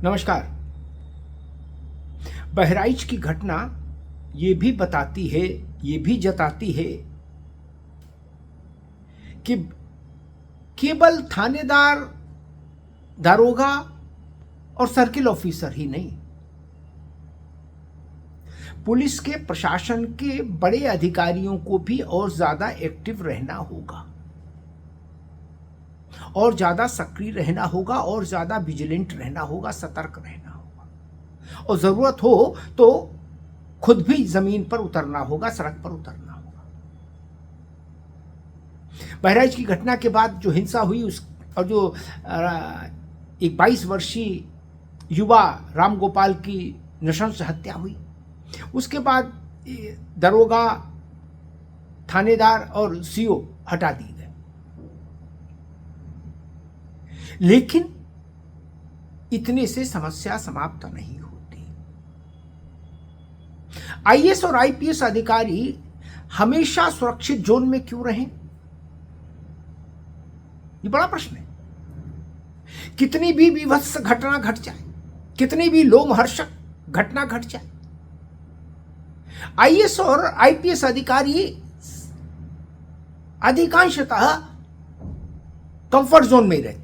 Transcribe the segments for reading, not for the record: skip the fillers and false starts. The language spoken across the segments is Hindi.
नमस्कार। बहराइच की घटना ये भी बताती है, ये भी जताती है कि केवल थानेदार, दारोगा और सर्किल ऑफिसर ही नहीं, पुलिस के प्रशासन के बड़े अधिकारियों को भी और ज्यादा एक्टिव रहना होगा, और ज्यादा सक्रिय रहना होगा, और ज्यादा विजिलेंट रहना होगा, सतर्क रहना होगा, और जरूरत हो तो खुद भी जमीन पर उतरना होगा, सड़क पर उतरना होगा। बहराइच की घटना के बाद जो हिंसा हुई और जो एक 22 वर्षीय युवा राम गोपाल की नृशंस हत्या हुई, उसके बाद दरोगा, थानेदार और सीओ हटा दिए गए। लेकिन इतने से समस्या समाप्त नहीं होती। आईएएस और आईपीएस अधिकारी हमेशा सुरक्षित जोन में क्यों रहें? ये बड़ा प्रश्न है। कितनी भी विभत्स घटना घट जाए, कितनी भी लोमहर्षक घटना घट जाए, आईएएस और आईपीएस अधिकारी अधिकांशतः कंफर्ट जोन में ही रहते हैं।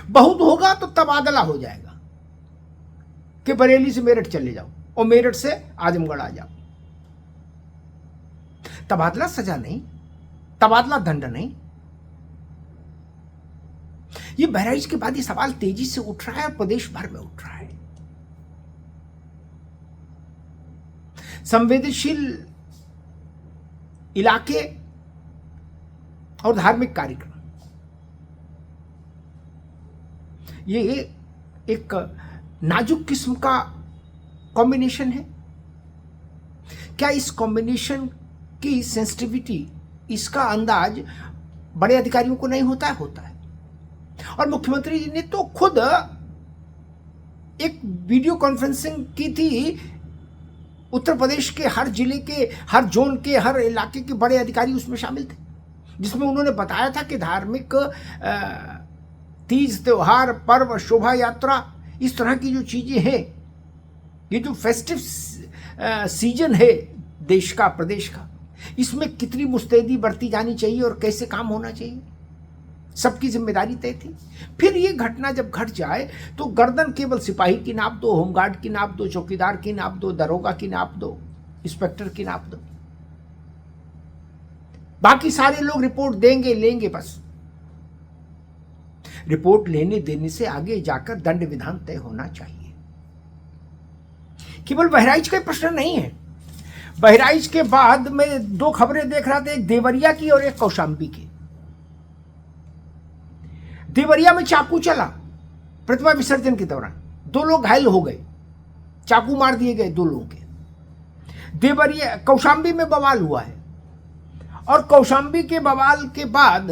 बहुत होगा तो तबादला हो जाएगा कि बरेली से मेरठ चले जाओ और मेरठ से आजमगढ़ आ जाओ। तबादला सजा नहीं, तबादला दंड नहीं। ये बहराइच के बाद ये सवाल तेजी से उठ रहा है और प्रदेश भर में उठ रहा है। संवेदनशील इलाके और धार्मिक कार्यक्रम, ये एक नाजुक किस्म का कॉम्बिनेशन है। क्या इस कॉम्बिनेशन की सेंसिटिविटी, इसका अंदाज बड़े अधिकारियों को नहीं होता है? होता है। और मुख्यमंत्री जी ने तो खुद एक वीडियो कॉन्फ्रेंसिंग की थी। उत्तर प्रदेश के हर जिले के, हर जोन के, हर इलाके के बड़े अधिकारी उसमें शामिल थे, जिसमें उन्होंने बताया था कि धार्मिक तीज, त्योहार, पर्व, शोभा यात्रा, इस तरह की जो चीजें हैं, ये जो फेस्टिव सीजन है देश का, प्रदेश का, इसमें कितनी मुस्तैदी बरती जानी चाहिए और कैसे काम होना चाहिए, सबकी जिम्मेदारी तय थी। फिर ये घटना जब घट जाए तो गर्दन केवल सिपाही की नाप दो, होमगार्ड की नाप दो, चौकीदार की नाप दो, दरोगा की नाप दो, इंस्पेक्टर की नाप दो, बाकी सारे लोग रिपोर्ट देंगे, लेंगे। बस रिपोर्ट लेने देने से आगे जाकर दंड विधान तय होना चाहिए। केवल बहराइच का प्रश्न नहीं है। बहराइच के बाद मैं दो खबरें देख रहा था, एक देवरिया की और एक कौशाम्बी की। देवरिया में चाकू चला प्रतिमा विसर्जन के दौरान, 2 लोग घायल हो गए, चाकू मार दिए गए 2 लोगों के। देवरिया, कौशाम्बी में बवाल हुआ है, और कौशाम्बी के बवाल के बाद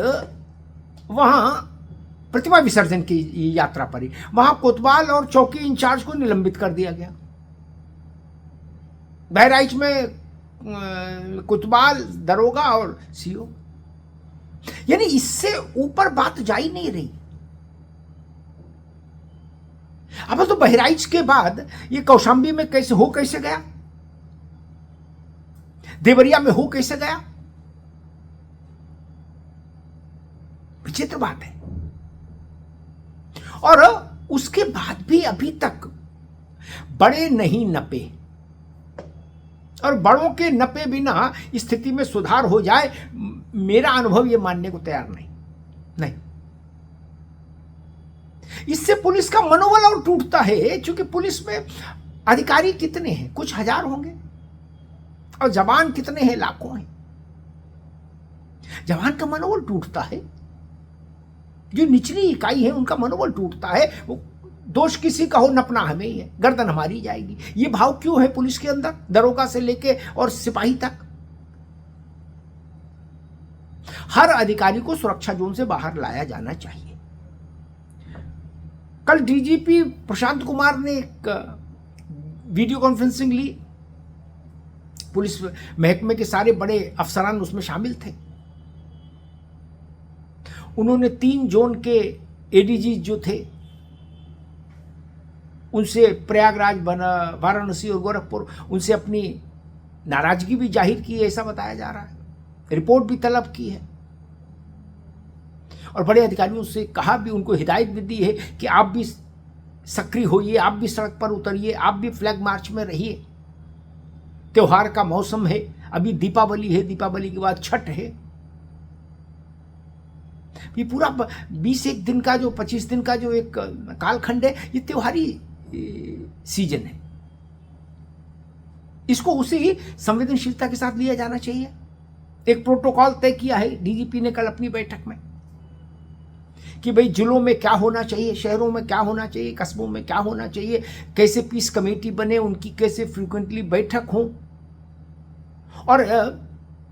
वहां प्रतिमा विसर्जन की यात्रा पर ही वहां कोतवाल और चौकी इंचार्ज को निलंबित कर दिया गया। बहराइच में कोतवाल, दरोगा और सीओ, यानी इससे ऊपर बात जा ही नहीं रही। अब तो बहराइच के बाद ये कौशाम्बी में कैसे गया, देवरिया में हो कैसे गया, विचित्र बात है। और उसके बाद भी अभी तक बड़े नहीं नपे, और बड़ों के नपे बिना स्थिति में सुधार हो जाए, मेरा अनुभव यह मानने को तैयार नहीं। इससे पुलिस का मनोबल और टूटता है, क्योंकि पुलिस में अधिकारी कितने हैं? कुछ हजार होंगे, और जवान कितने हैं? लाखों हैं। जवान का मनोबल टूटता है, जो निचली इकाई है उनका मनोबल टूटता है। वो दोष किसी का हो, नपना हमें ही है, गर्दन हमारी जाएगी, ये भाव क्यों है पुलिस के अंदर, दरोगा से लेके और सिपाही तक? हर अधिकारी को सुरक्षा जोन से बाहर लाया जाना चाहिए। कल डीजीपी प्रशांत कुमार ने एक वीडियो कॉन्फ्रेंसिंग ली, पुलिस महकमे के सारे बड़े अफसरान उसमें शामिल थे। उन्होंने 3 जोन के एडीजी जो थे उनसे प्रयागराज, वाराणसी और गोरखपुर, उनसे अपनी नाराजगी भी जाहिर की है, ऐसा बताया जा रहा है। रिपोर्ट भी तलब की है और बड़े अधिकारियों से कहा भी, उनको हिदायत भी दी है कि आप भी सक्रिय होइए, आप भी सड़क पर उतरिए, आप भी फ्लैग मार्च में रहिए। त्योहार का मौसम है, अभी दीपावली है, दीपावली के बाद छठ है। ये पूरा 21 दिन का जो 25 दिन का जो एक कालखंड है, ये त्योहारी सीजन है। इसको उसी संवेदनशीलता के साथ लिया जाना चाहिए। एक प्रोटोकॉल तय किया है डीजीपी ने कल अपनी बैठक में कि भाई जिलों में क्या होना चाहिए, शहरों में क्या होना चाहिए, कस्बों में क्या होना चाहिए, कैसे पीस कमेटी बने, उनकी कैसे फ्रीक्वेंटली बैठक हो, और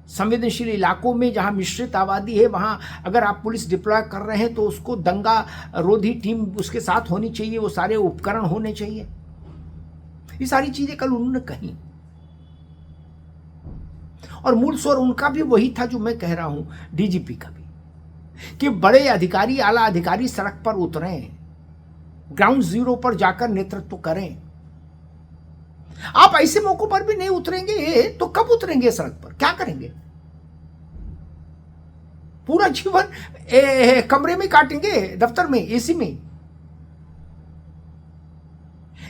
संवेदनशील इलाकों में जहां मिश्रित आबादी है वहां अगर आप पुलिस डिप्लॉय कर रहे हैं तो उसको दंगा रोधी टीम उसके साथ होनी चाहिए, वो सारे उपकरण होने चाहिए। ये सारी चीजें कल उन्होंने कही और मूल स्वर उनका भी वही था जो मैं कह रहा हूं, डीजीपी का भी, कि बड़े अधिकारी, आला अधिकारी सड़क पर उतरें, ग्राउंड जीरो पर जाकर नेतृत्व करें। आप ऐसे मौकों पर भी नहीं उतरेंगे तो कब उतरेंगे सड़क पर, क्या करेंगे? पूरा जीवन कमरे में काटेंगे, दफ्तर में, एसी में?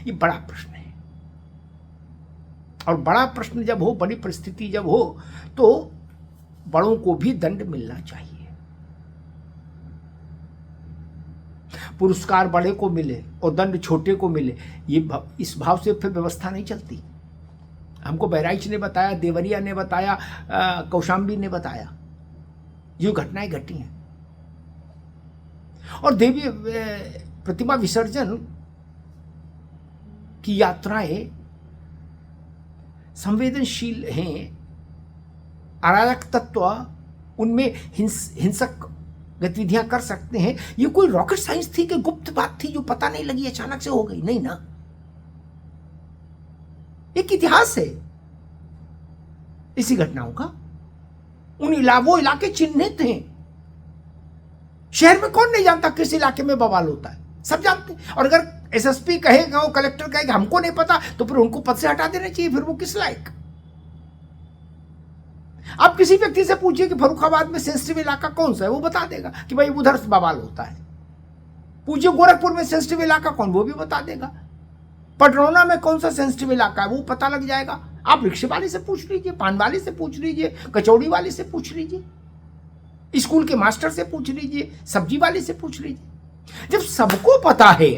ये बड़ा प्रश्न है। और बड़ा प्रश्न जब हो, बड़ी परिस्थिति जब हो, तो बड़ों को भी दंड मिलना चाहिए। पुरस्कार बड़े को मिले और दंड छोटे को मिले, ये इस भाव से फिर व्यवस्था नहीं चलती। हमको बहराइच ने बताया, देवरिया ने बताया, कौशाम्बी ने बताया, ये घटनाएं घटी हैं। और देवी प्रतिमा विसर्जन की यात्राएं संवेदनशील हैं, अराजक तत्व उनमें हिंसक गतिविधियां कर सकते हैं। ये कोई रॉकेट साइंस थी कि गुप्त बात थी जो पता नहीं लगी, अचानक से हो गई? नहीं ना, एक इतिहास है इसी घटनाओं का। वो इलाके चिन्हित हैं। शहर में कौन नहीं जानता किस इलाके में बवाल होता है, सब जानते हैं। और अगर एसएसपी कहेगा, वो कलेक्टर कहेगा हमको नहीं पता, तो फिर उनको पद से हटा देना चाहिए। फिर वो किस लायक? आप किसी व्यक्ति से पूछिए कि फर्रुखाबाद में सेंसिटिव इलाका कौन सा है, वो बता देगा कि भाई उधर से बवाल होता है। पूछिए गोरखपुर में सेंसिटिव इलाका कौन, वो भी बता देगा। पटरौना में कौन सा सेंसिटिव इलाका है, वो पता लग जाएगा। आप रिक्शे वाले से पूछ लीजिए, पान वाले से पूछ लीजिए, कचौड़ी वाले से पूछ लीजिए, स्कूल के मास्टर से पूछ लीजिए, सब्जी वाले से पूछ लीजिए। जब सबको पता है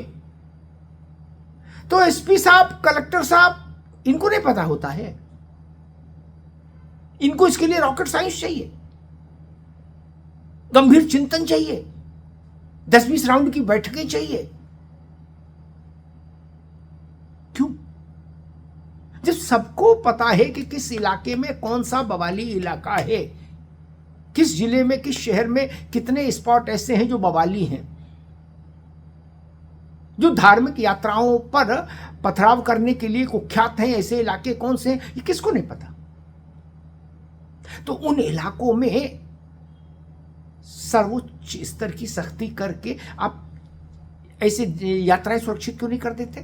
तो एसपी साहब, कलेक्टर साहब, इनको नहीं पता होता है? इनको इसके लिए रॉकेट साइंस चाहिए, गंभीर चिंतन चाहिए, 10-20 राउंड की बैठकें चाहिए। क्यों? जब सबको पता है कि किस इलाके में कौन सा बवाली इलाका है, किस जिले में, किस शहर में कितने स्पॉट ऐसे हैं जो बवाली हैं, जो धार्मिक यात्राओं पर पथराव करने के लिए कुख्यात हैं, ऐसे इलाके कौन से हैं, ये किसको नहीं पता? तो उन इलाकों में सर्वोच्च स्तर की सख्ती करके आप ऐसे यात्राएं सुरक्षित क्यों नहीं कर देते?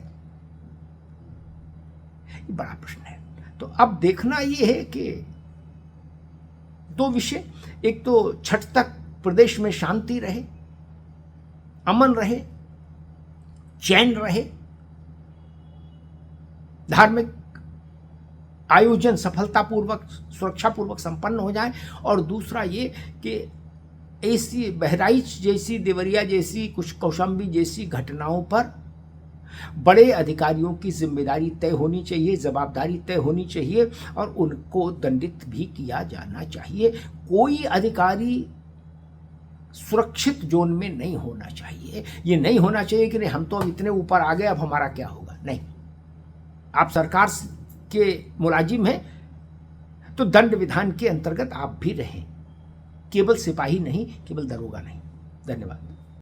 ये बड़ा प्रश्न है। तो अब देखना ये है कि दो विषय, एक तो छठ तक प्रदेश में शांति रहे, अमन रहे, चैन रहे, धार्मिक आयोजन सफलतापूर्वक, सुरक्षापूर्वक संपन्न हो जाए। और दूसरा ये कि ऐसी बहराइच जैसी, देवरिया जैसी, कुछ कौशाम्बी जैसी घटनाओं पर बड़े अधिकारियों की जिम्मेदारी तय होनी चाहिए, जवाबदारी तय होनी चाहिए और उनको दंडित भी किया जाना चाहिए। कोई अधिकारी सुरक्षित जोन में नहीं होना चाहिए। ये नहीं होना चाहिए कि नहीं हम तो अब इतने ऊपर आ गए, अब हमारा क्या होगा। नहीं, आप सरकार के मुलाजिम हैं तो दंड विधान के अंतर्गत आप भी रहें, केवल सिपाही नहीं, केवल दरोगा नहीं। धन्यवाद।